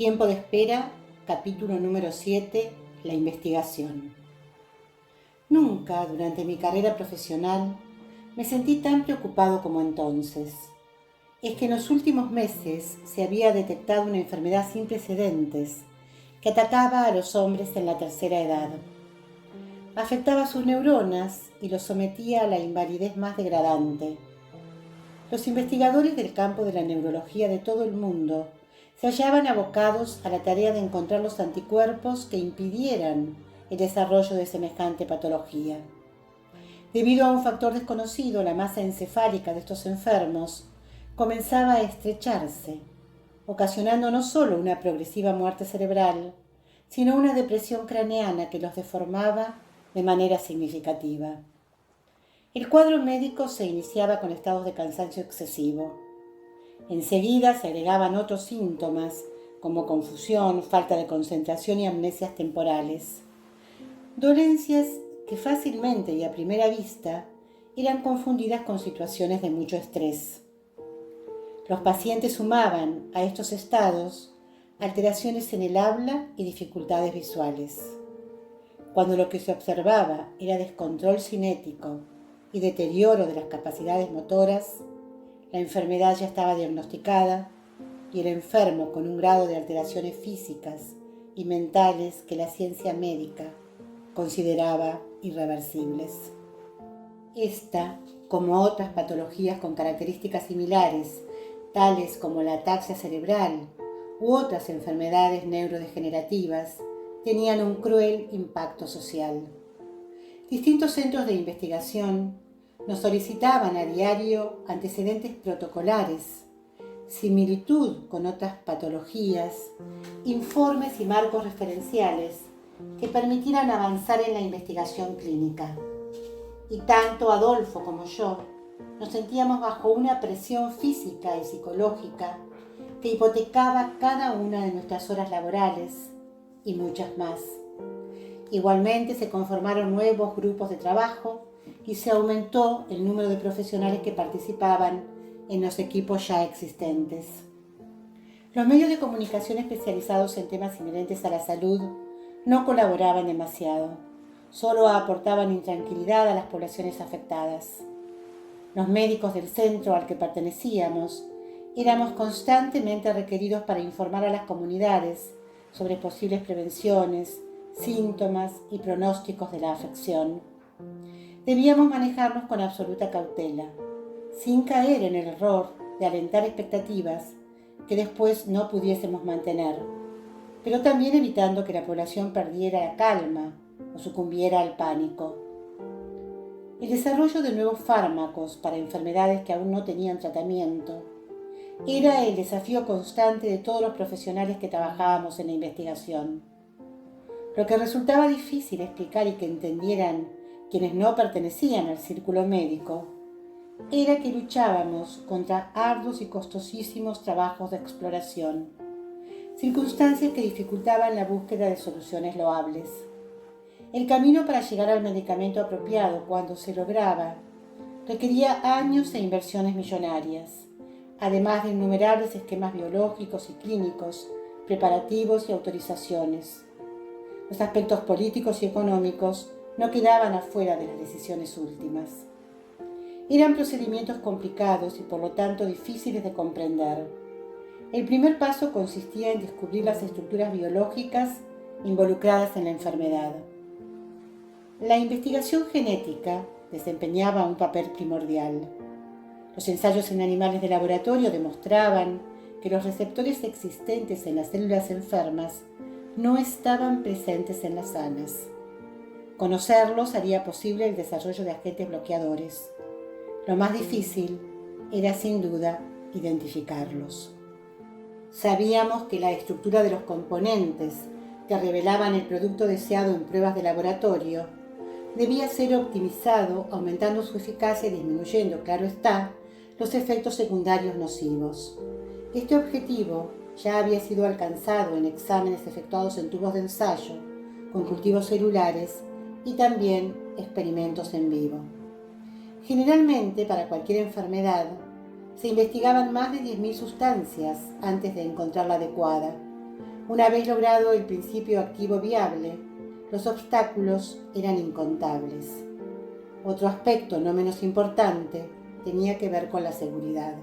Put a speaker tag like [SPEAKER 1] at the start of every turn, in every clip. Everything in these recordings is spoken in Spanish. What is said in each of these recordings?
[SPEAKER 1] Tiempo de espera, capítulo número 7, la investigación. Nunca, durante mi carrera profesional, me sentí tan preocupado como entonces. Es que en los últimos meses se había detectado una enfermedad sin precedentes que atacaba a los hombres en la tercera edad. Afectaba sus neuronas y los sometía a la invalidez más degradante. Los investigadores del campo de la neurología de todo el mundo se hallaban abocados a la tarea de encontrar los anticuerpos que impidieran el desarrollo de semejante patología. Debido a un factor desconocido, la masa encefálica de estos enfermos comenzaba a estrecharse, ocasionando no solo una progresiva muerte cerebral, sino una depresión craneana que los deformaba de manera significativa. El cuadro médico se iniciaba con estados de cansancio excesivo. Enseguida se agregaban otros síntomas como confusión, falta de concentración y amnesias temporales. Dolencias que fácilmente y a primera vista eran confundidas con situaciones de mucho estrés. Los pacientes sumaban a estos estados alteraciones en el habla y dificultades visuales. Cuando lo que se observaba era descontrol cinético y deterioro de las capacidades motoras, la enfermedad ya estaba diagnosticada y el enfermo con un grado de alteraciones físicas y mentales que la ciencia médica consideraba irreversibles. Esta, como otras patologías con características similares, tales como la ataxia cerebral u otras enfermedades neurodegenerativas, tenían un cruel impacto social. Distintos centros de investigación nos solicitaban a diario antecedentes protocolares, similitud con otras patologías, informes y marcos referenciales que permitieran avanzar en la investigación clínica. Y tanto Adolfo como yo nos sentíamos bajo una presión física y psicológica que hipotecaba cada una de nuestras horas laborales y muchas más. Igualmente se conformaron nuevos grupos de trabajo y se aumentó el número de profesionales que participaban en los equipos ya existentes. Los medios de comunicación especializados en temas inherentes a la salud no colaboraban demasiado, solo aportaban intranquilidad a las poblaciones afectadas. Los médicos del centro al que pertenecíamos éramos constantemente requeridos para informar a las comunidades sobre posibles prevenciones, síntomas y pronósticos de la afección. Debíamos manejarnos con absoluta cautela, sin caer en el error de alentar expectativas que después no pudiésemos mantener, pero también evitando que la población perdiera la calma o sucumbiera al pánico. El desarrollo de nuevos fármacos para enfermedades que aún no tenían tratamiento era el desafío constante de todos los profesionales que trabajábamos en la investigación. Lo que resultaba difícil explicar y que entendieran quienes no pertenecían al círculo médico era que luchábamos contra arduos y costosísimos trabajos de exploración, circunstancias que dificultaban la búsqueda de soluciones loables. El camino para llegar al medicamento apropiado, cuando se lograba, requería años e inversiones millonarias, además de innumerables esquemas biológicos y clínicos, preparativos y autorizaciones. Los aspectos políticos y económicos no quedaban afuera de las decisiones últimas. Eran procedimientos complicados y por lo tanto difíciles de comprender. El primer paso consistía en descubrir las estructuras biológicas involucradas en la enfermedad. La investigación genética desempeñaba un papel primordial. Los ensayos en animales de laboratorio demostraban que los receptores existentes en las células enfermas no estaban presentes en las sanas. Conocerlos haría posible el desarrollo de agentes bloqueadores. Lo más difícil era, sin duda, identificarlos. Sabíamos que la estructura de los componentes que revelaban el producto deseado en pruebas de laboratorio debía ser optimizado, aumentando su eficacia y disminuyendo, claro está, los efectos secundarios nocivos. Este objetivo ya había sido alcanzado en exámenes efectuados en tubos de ensayo, con cultivos celulares y también experimentos en vivo. Generalmente, para cualquier enfermedad, se investigaban más de 10.000 sustancias antes de encontrar la adecuada, Una vez logrado el principio activo viable, los obstáculos eran incontables. Otro aspecto no menos importante tenía que ver con la seguridad.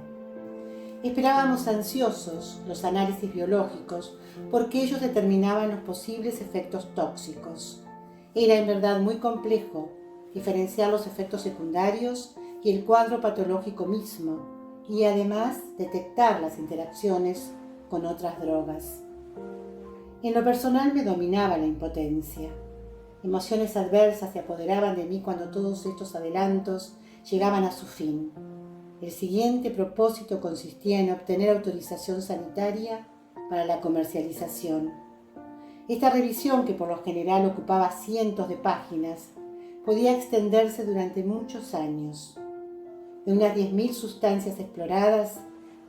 [SPEAKER 1] Esperábamos ansiosos los análisis biológicos porque ellos determinaban los posibles efectos tóxicos. Era en verdad muy complejo diferenciar los efectos secundarios y el cuadro patológico mismo, y además detectar las interacciones con otras drogas. En lo personal me dominaba la impotencia. Emociones adversas se apoderaban de mí cuando todos estos adelantos llegaban a su fin. El siguiente propósito consistía en obtener autorización sanitaria para la comercialización. Esta revisión, que por lo general ocupaba cientos de páginas, podía extenderse durante muchos años. De unas 10.000 sustancias exploradas,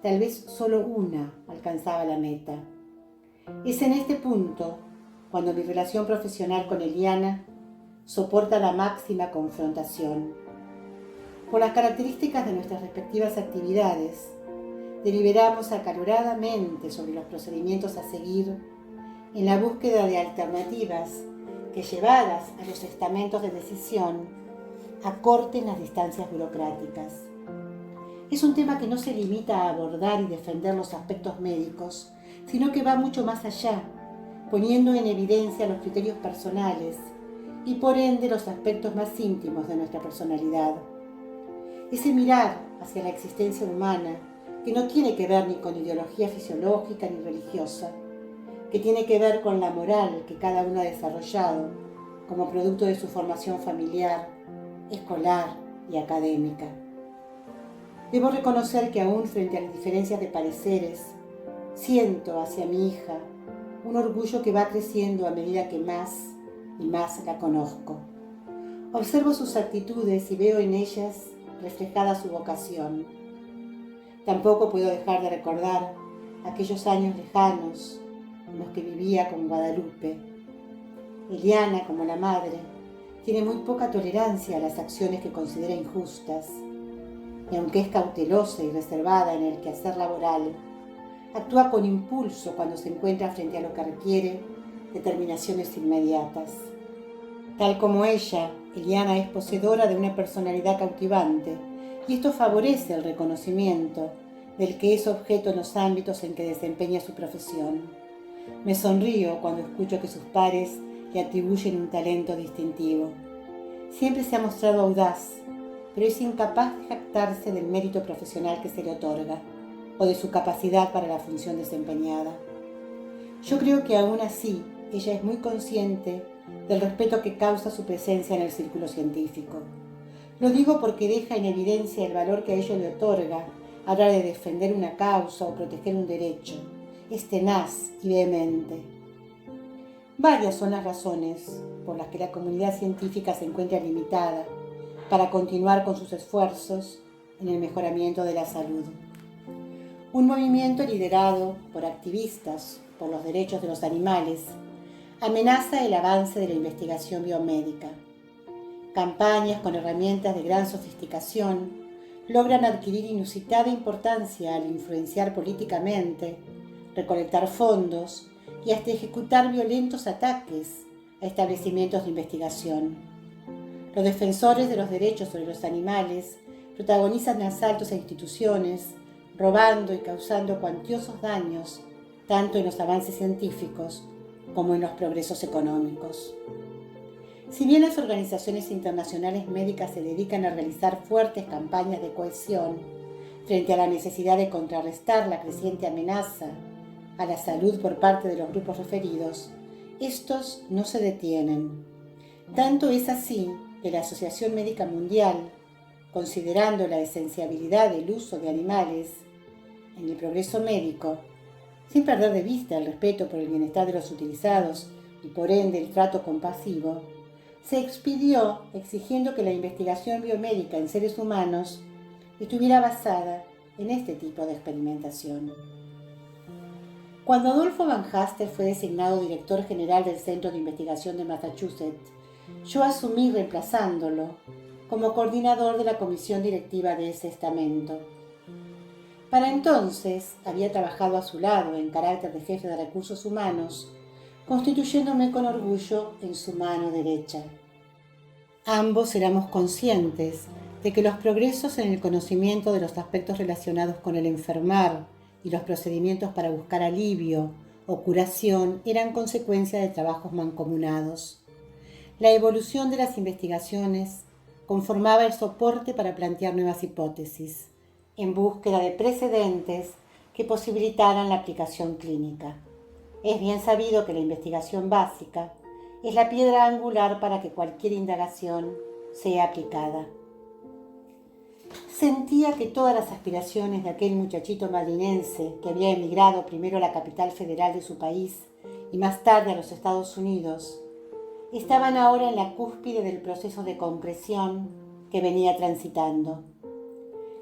[SPEAKER 1] tal vez solo una alcanzaba la meta. Es en este punto cuando mi relación profesional con Eliana soporta la máxima confrontación. Por las características de nuestras respectivas actividades, deliberamos acaloradamente sobre los procedimientos a seguir en la búsqueda de alternativas que, llevadas a los estamentos de decisión, acorten las distancias burocráticas. Es un tema que no se limita a abordar y defender los aspectos médicos, sino que va mucho más allá, poniendo en evidencia los criterios personales y por ende los aspectos más íntimos de nuestra personalidad. Ese mirar hacia la existencia humana que no tiene que ver ni con ideología fisiológica ni religiosa, que tiene que ver con la moral que cada uno ha desarrollado como producto de su formación familiar, escolar y académica. Debo reconocer que aún frente a las diferencias de pareceres, siento hacia mi hija un orgullo que va creciendo a medida que más y más la conozco. Observo sus actitudes y veo en ellas reflejada su vocación. Tampoco puedo dejar de recordar aquellos años lejanos en los que vivía con Guadalupe. Eliana, como la madre, tiene muy poca tolerancia a las acciones que considera injustas, y aunque es cautelosa y reservada en el quehacer laboral, actúa con impulso cuando se encuentra frente a lo que requiere determinaciones inmediatas. Tal como ella, Eliana es poseedora de una personalidad cautivante, y esto favorece el reconocimiento del que es objeto en los ámbitos en que desempeña su profesión. Me sonrío cuando escucho que sus pares le atribuyen un talento distintivo. Siempre se ha mostrado audaz, pero es incapaz de jactarse del mérito profesional que se le otorga o de su capacidad para la función desempeñada. Yo creo que aún así ella es muy consciente del respeto que causa su presencia en el círculo científico. Lo digo porque deja en evidencia el valor que a ello le otorga a la hora de defender una causa o proteger un derecho. Es tenaz y vehemente. Varias son las razones por las que la comunidad científica se encuentra limitada para continuar con sus esfuerzos en el mejoramiento de la salud. Un movimiento liderado por activistas por los derechos de los animales amenaza el avance de la investigación biomédica. Campañas con herramientas de gran sofisticación logran adquirir inusitada importancia al influenciar políticamente, recolectar fondos y hasta ejecutar violentos ataques a establecimientos de investigación. Los defensores de los derechos sobre los animales protagonizan asaltos a instituciones, robando y causando cuantiosos daños tanto en los avances científicos como en los progresos económicos. Si bien las organizaciones internacionales médicas se dedican a realizar fuertes campañas de cohesión frente a la necesidad de contrarrestar la creciente amenaza a la salud por parte de los grupos referidos, estos no se detienen. Tanto es así que la Asociación Médica Mundial, considerando la esencialidad del uso de animales en el progreso médico, sin perder de vista el respeto por el bienestar de los utilizados y por ende el trato compasivo, se expidió exigiendo que la investigación biomédica en seres humanos estuviera basada en este tipo de experimentación. Cuando Adolfo Van Haster fue designado director general del Centro de Investigación de Massachusetts, yo asumí reemplazándolo como coordinador de la comisión directiva de ese estamento. Para entonces había trabajado a su lado en carácter de jefe de recursos humanos, constituyéndome con orgullo en su mano derecha. Ambos éramos conscientes de que los progresos en el conocimiento de los aspectos relacionados con el enfermar y los procedimientos para buscar alivio o curación eran consecuencia de trabajos mancomunados. La evolución de las investigaciones conformaba el soporte para plantear nuevas hipótesis, en búsqueda de precedentes que posibilitaran la aplicación clínica. Es bien sabido que la investigación básica es la piedra angular para que cualquier indagación sea aplicada. Sentía que todas las aspiraciones de aquel muchachito madrinense que había emigrado primero a la capital federal de su país y más tarde a los Estados Unidos, estaban ahora en la cúspide del proceso de concreción que venía transitando.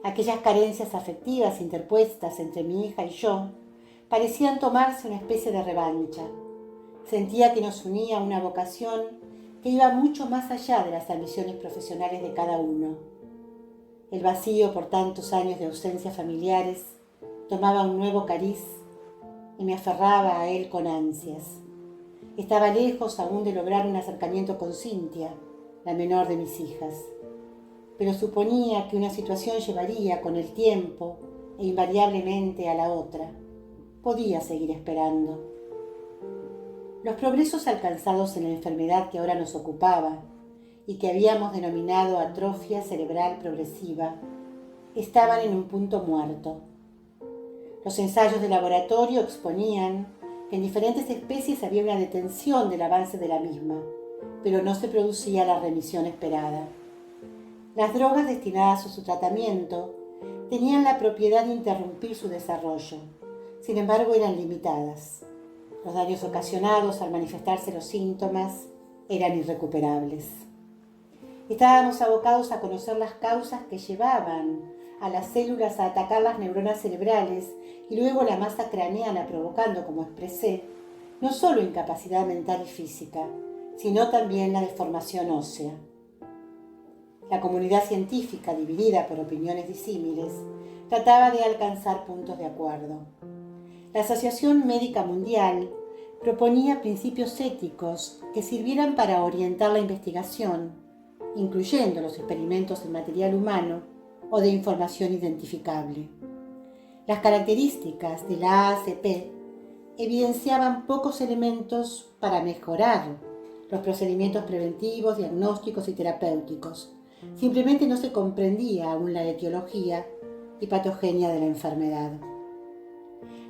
[SPEAKER 1] Aquellas carencias afectivas interpuestas entre mi hija y yo parecían tomarse una especie de revancha. Sentía que nos unía una vocación que iba mucho más allá de las ambiciones profesionales de cada uno. El vacío por tantos años de ausencias familiares tomaba un nuevo cariz y me aferraba a él con ansias. Estaba lejos aún de lograr un acercamiento con Cintia, la menor de mis hijas, pero suponía que una situación llevaría con el tiempo e invariablemente a la otra. Podía seguir esperando. Los progresos alcanzados en la enfermedad que ahora nos ocupaba y que habíamos denominado atrofia cerebral progresiva estaban en un punto muerto. Los ensayos de laboratorio exponían que en diferentes especies había una detención del avance de la misma, pero no se producía la remisión esperada. Las drogas destinadas a su tratamiento tenían la propiedad de interrumpir su desarrollo, sin embargo eran limitadas. Los daños ocasionados al manifestarse los síntomas eran irrecuperables. Estábamos abocados a conocer las causas que llevaban a las células a atacar las neuronas cerebrales y luego la masa craneana, provocando, como expresé, no solo incapacidad mental y física, sino también la deformación ósea. La comunidad científica, dividida por opiniones disímiles, trataba de alcanzar puntos de acuerdo. La Asociación Médica Mundial proponía principios éticos que sirvieran para orientar la investigación, incluyendo los experimentos en material humano o de información identificable. Las características de la AACP evidenciaban pocos elementos para mejorar los procedimientos preventivos, diagnósticos y terapéuticos. Simplemente no se comprendía aún la etiología y patogenia de la enfermedad.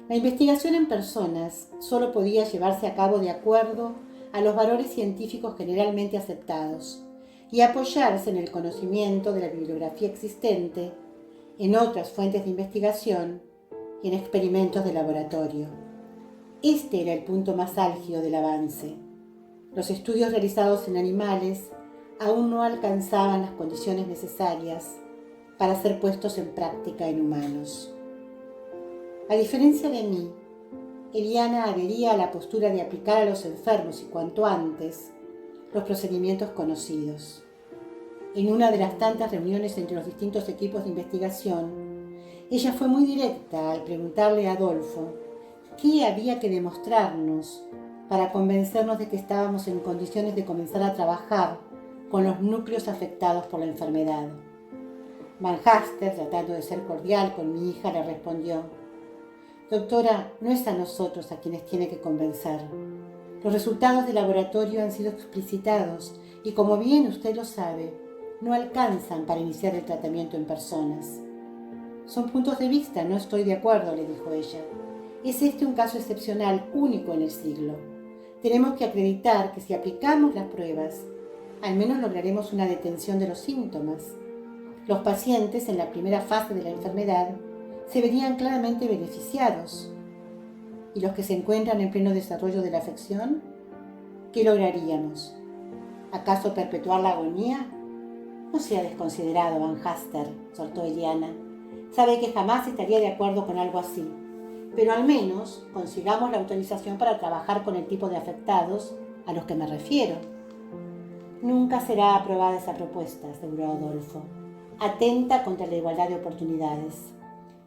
[SPEAKER 1] La investigación en personas solo podía llevarse a cabo de acuerdo a los valores científicos generalmente aceptados y apoyarse en el conocimiento de la bibliografía existente, en otras fuentes de investigación y en experimentos de laboratorio. Este era el punto más álgido del avance. Los estudios realizados en animales aún no alcanzaban las condiciones necesarias para ser puestos en práctica en humanos. A diferencia de mí, Eliana adhería a la postura de aplicar a los enfermos y cuanto antes los procedimientos conocidos. En una de las tantas reuniones entre los distintos equipos de investigación, ella fue muy directa al preguntarle a Adolfo qué había que demostrarnos para convencernos de que estábamos en condiciones de comenzar a trabajar con los núcleos afectados por la enfermedad. Van Haster, tratando de ser cordial con mi hija, le respondió: «Doctora, no es a nosotros a quienes tiene que convencer. Los resultados del laboratorio han sido explicitados y, como bien usted lo sabe, no alcanzan para iniciar el tratamiento en personas». «Son puntos de vista, no estoy de acuerdo», le dijo ella. «Es este un caso excepcional, único en el siglo. Tenemos que acreditar que si aplicamos las pruebas, al menos lograremos una detención de los síntomas. Los pacientes en la primera fase de la enfermedad se verían claramente beneficiados. ¿Y los que se encuentran en pleno desarrollo de la afección? ¿Qué lograríamos? ¿Acaso perpetuar la agonía?» «No sea desconsiderado, Van Haster», soltó Eliana. «Sabe que jamás estaría de acuerdo con algo así. Pero al menos consigamos la autorización para trabajar con el tipo de afectados a los que me refiero». «Nunca será aprobada esa propuesta», aseguró Adolfo. «Atenta contra la igualdad de oportunidades.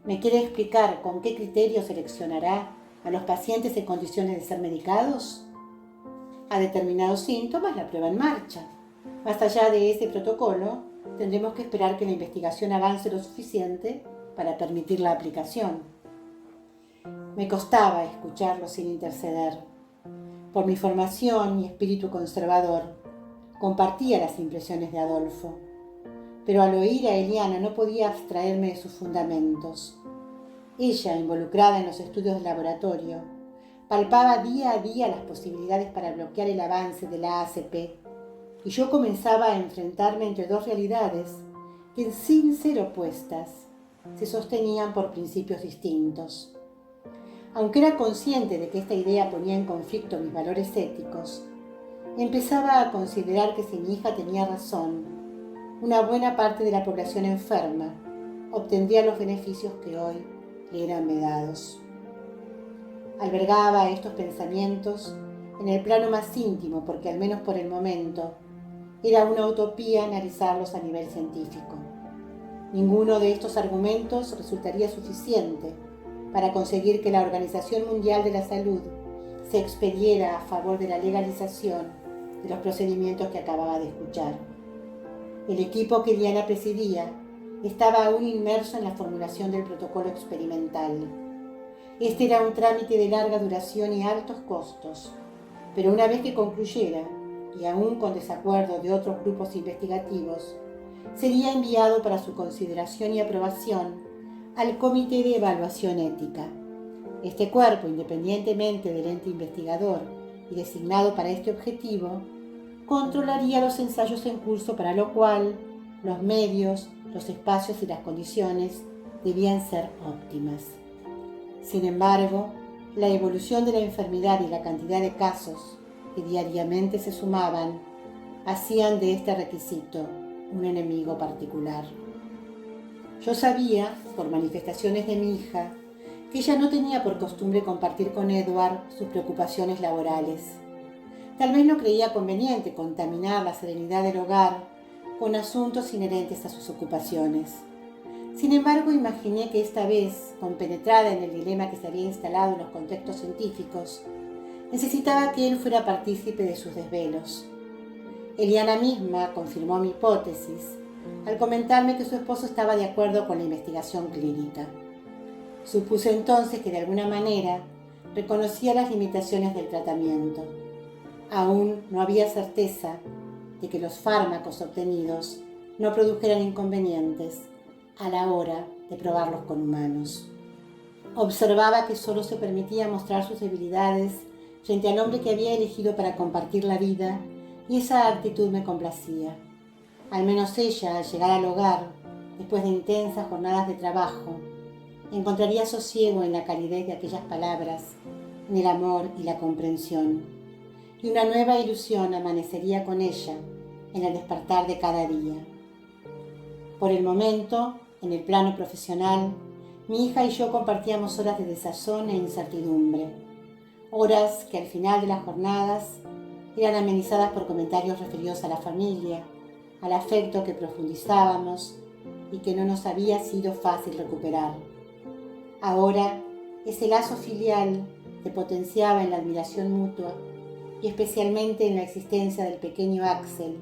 [SPEAKER 1] ¿Me quiere explicar con qué criterio seleccionará a los pacientes en condiciones de ser medicados? A determinados síntomas, la prueba en marcha. Más allá de ese protocolo, tendremos que esperar que la investigación avance lo suficiente para permitir la aplicación. Me costaba escucharlo sin interceder. Por mi formación y espíritu conservador, compartía las impresiones de Adolfo, pero al oír a Eliana no podía abstraerme de sus fundamentos. Ella, involucrada en los estudios de laboratorio, palpaba día a día las posibilidades para bloquear el avance de la ACP, y yo comenzaba a enfrentarme entre dos realidades que, sin ser opuestas, se sostenían por principios distintos. Aunque era consciente de que esta idea ponía en conflicto mis valores éticos, empezaba a considerar que si mi hija tenía razón, una buena parte de la población enferma obtendría los beneficios que hoy le eran vedados. Albergaba estos pensamientos en el plano más íntimo porque, al menos por el momento, era una utopía analizarlos a nivel científico. Ninguno de estos argumentos resultaría suficiente para conseguir que la Organización Mundial de la Salud se expediera a favor de la legalización de los procedimientos que acababa de escuchar. El equipo que Eliana presidía estaba aún inmerso en la formulación del protocolo experimental. Este era un trámite de larga duración y altos costos, pero una vez que concluyera, y aún con desacuerdo de otros grupos investigativos, sería enviado para su consideración y aprobación al Comité de Evaluación Ética. Este cuerpo, independientemente del ente investigador y designado para este objetivo, controlaría los ensayos en curso, para lo cual los medios, los espacios y las condiciones debían ser óptimas. Sin embargo, la evolución de la enfermedad y la cantidad de casos que diariamente se sumaban hacían de este requisito un enemigo particular. Yo sabía, por manifestaciones de mi hija, que ella no tenía por costumbre compartir con Edward sus preocupaciones laborales. Tal vez no creía conveniente contaminar la serenidad del hogar con asuntos inherentes a sus ocupaciones. Sin embargo, imaginé que esta vez, compenetrada en el dilema que se había instalado en los contextos científicos, necesitaba que él fuera partícipe de sus desvelos. Eliana misma confirmó mi hipótesis al comentarme que su esposo estaba de acuerdo con la investigación clínica. Supuse entonces que de alguna manera reconocía las limitaciones del tratamiento. Aún no había certeza de que los fármacos obtenidos no produjeran inconvenientes a la hora de probarlos con humanos. Observaba que solo se permitía mostrar sus debilidades frente al hombre que había elegido para compartir la vida, y esa actitud me complacía. Al menos ella, al llegar al hogar, después de intensas jornadas de trabajo, encontraría sosiego en la calidez de aquellas palabras, en el amor y la comprensión, y una nueva ilusión amanecería con ella en el despertar de cada día. Por el momento, en el plano profesional, mi hija y yo compartíamos horas de desazón e incertidumbre, horas que al final de las jornadas eran amenizadas por comentarios referidos a la familia, al afecto que profundizábamos y que no nos había sido fácil recuperar. Ahora, ese lazo filial se potenciaba en la admiración mutua y especialmente en la existencia del pequeño Axel,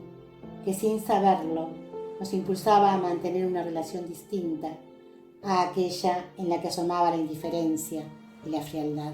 [SPEAKER 1] que sin saberlo nos impulsaba a mantener una relación distinta a aquella en la que asomaba la indiferencia y la frialdad.